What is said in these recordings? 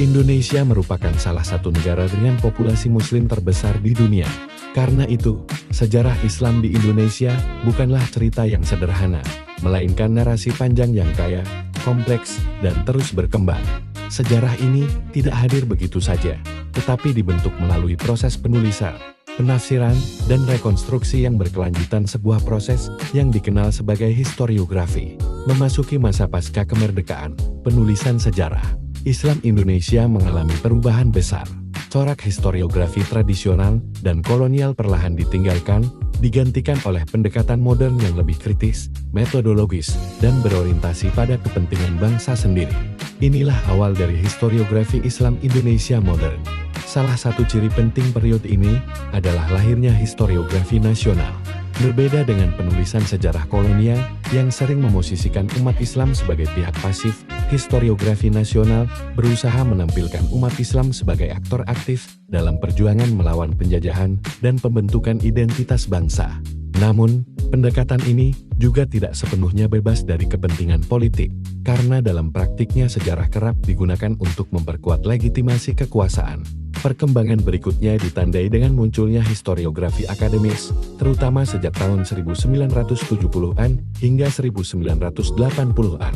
Indonesia merupakan salah satu negara dengan populasi muslim terbesar di dunia. Karena itu, sejarah Islam di Indonesia bukanlah cerita yang sederhana, melainkan narasi panjang yang kaya, kompleks, dan terus berkembang. Sejarah ini tidak hadir begitu saja, tetapi dibentuk melalui proses penulisan, penafsiran, dan rekonstruksi yang berkelanjutan, sebuah proses yang dikenal sebagai historiografi. Memasuki masa pasca kemerdekaan, penulisan sejarah Islam Indonesia mengalami perubahan besar. Corak historiografi tradisional dan kolonial perlahan ditinggalkan, digantikan oleh pendekatan modern yang lebih kritis, metodologis, dan berorientasi pada kepentingan bangsa sendiri. Inilah awal dari historiografi Islam Indonesia modern. Salah satu ciri penting periode ini adalah lahirnya historiografi nasional. Berbeda dengan penulisan sejarah kolonial yang sering memosisikan umat Islam sebagai pihak pasif, historiografi nasional berusaha menampilkan umat Islam sebagai aktor aktif dalam perjuangan melawan penjajahan dan pembentukan identitas bangsa. Namun, pendekatan ini juga tidak sepenuhnya bebas dari kepentingan politik, karena dalam praktiknya sejarah kerap digunakan untuk memperkuat legitimasi kekuasaan. Perkembangan berikutnya ditandai dengan munculnya historiografi akademis, terutama sejak tahun 1970-an hingga 1980-an.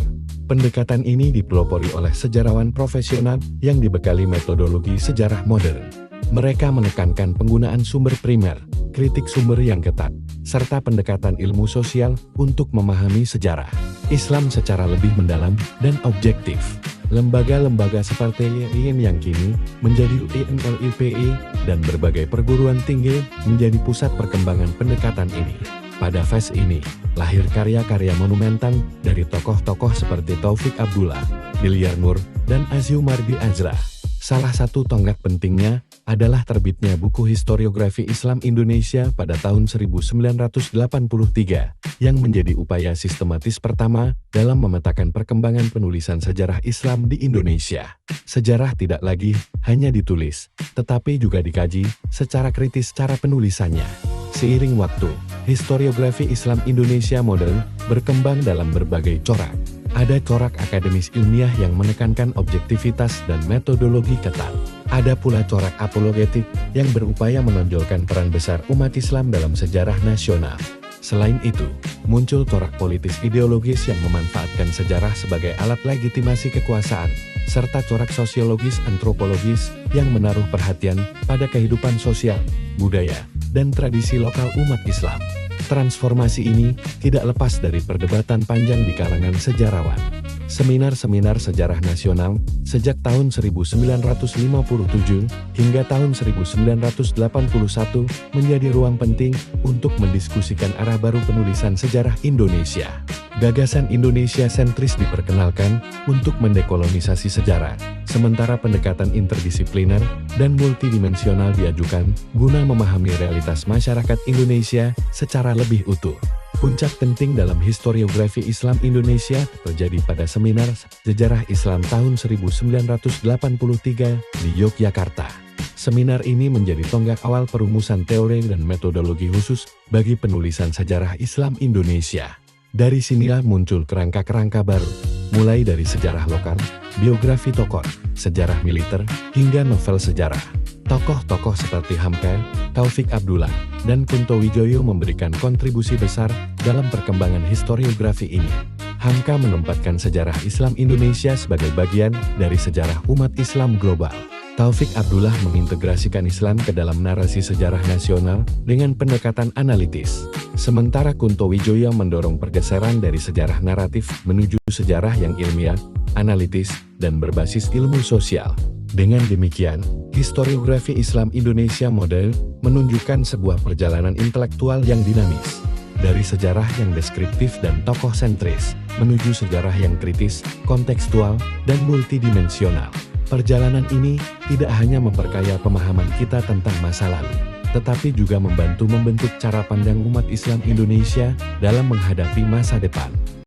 Pendekatan ini dipelopori oleh sejarawan profesional yang dibekali metodologi sejarah modern. Mereka menekankan penggunaan sumber primer, kritik sumber yang ketat, serta pendekatan ilmu sosial untuk memahami sejarah Islam secara lebih mendalam dan objektif. Lembaga-lembaga seperti IAIN yang kini menjadi UIN-LIPI dan berbagai perguruan tinggi menjadi pusat perkembangan pendekatan ini. Pada fase ini, lahir karya-karya monumental dari tokoh-tokoh seperti Taufik Abdullah, Bilyar Nur, dan Aziumardi Azra. Salah satu tonggak pentingnya adalah terbitnya buku Historiografi Islam Indonesia pada tahun 1983, yang menjadi upaya sistematis pertama dalam memetakan perkembangan penulisan sejarah Islam di Indonesia. Sejarah tidak lagi hanya ditulis, tetapi juga dikaji secara kritis cara penulisannya. Seiring waktu, historiografi Islam Indonesia modern berkembang dalam berbagai corak. Ada corak akademis ilmiah yang menekankan objektivitas dan metodologi ketat. Ada pula corak apologetik yang berupaya menonjolkan peran besar umat Islam dalam sejarah nasional. Selain itu, muncul corak politis ideologis yang memanfaatkan sejarah sebagai alat legitimasi kekuasaan, serta corak sosiologis antropologis yang menaruh perhatian pada kehidupan sosial, budaya, dan tradisi lokal umat Islam. Transformasi ini tidak lepas dari perdebatan panjang di kalangan sejarawan. Seminar-seminar sejarah nasional sejak tahun 1957 hingga tahun 1981 menjadi ruang penting untuk mendiskusikan arah baru penulisan sejarah Indonesia. Gagasan Indonesia sentris diperkenalkan untuk mendekolonisasi sejarah, sementara pendekatan interdisipliner dan multidimensional diajukan guna memahami realitas masyarakat Indonesia secara lebih utuh. Puncak penting dalam historiografi Islam Indonesia terjadi pada seminar Sejarah Islam tahun 1983 di Yogyakarta. Seminar ini menjadi tonggak awal perumusan teori dan metodologi khusus bagi penulisan sejarah Islam Indonesia. Dari sinilah muncul kerangka-kerangka baru, mulai dari sejarah lokal, biografi tokoh, sejarah militer, hingga novel sejarah. Tokoh-tokoh seperti Hamka, Taufik Abdullah, dan Kunto Wijoyo memberikan kontribusi besar dalam perkembangan historiografi ini. Hamka menempatkan sejarah Islam Indonesia sebagai bagian dari sejarah umat Islam global. Taufik Abdullah mengintegrasikan Islam ke dalam narasi sejarah nasional dengan pendekatan analitis. Sementara Kunto Wijoyo mendorong pergeseran dari sejarah naratif menuju sejarah yang ilmiah, analitis, dan berbasis ilmu sosial. Dengan demikian, historiografi Islam Indonesia modern menunjukkan sebuah perjalanan intelektual yang dinamis. Dari sejarah yang deskriptif dan tokoh sentris, menuju sejarah yang kritis, kontekstual, dan multidimensional. Perjalanan ini tidak hanya memperkaya pemahaman kita tentang masa lalu, tetapi juga membantu membentuk cara pandang umat Islam Indonesia dalam menghadapi masa depan.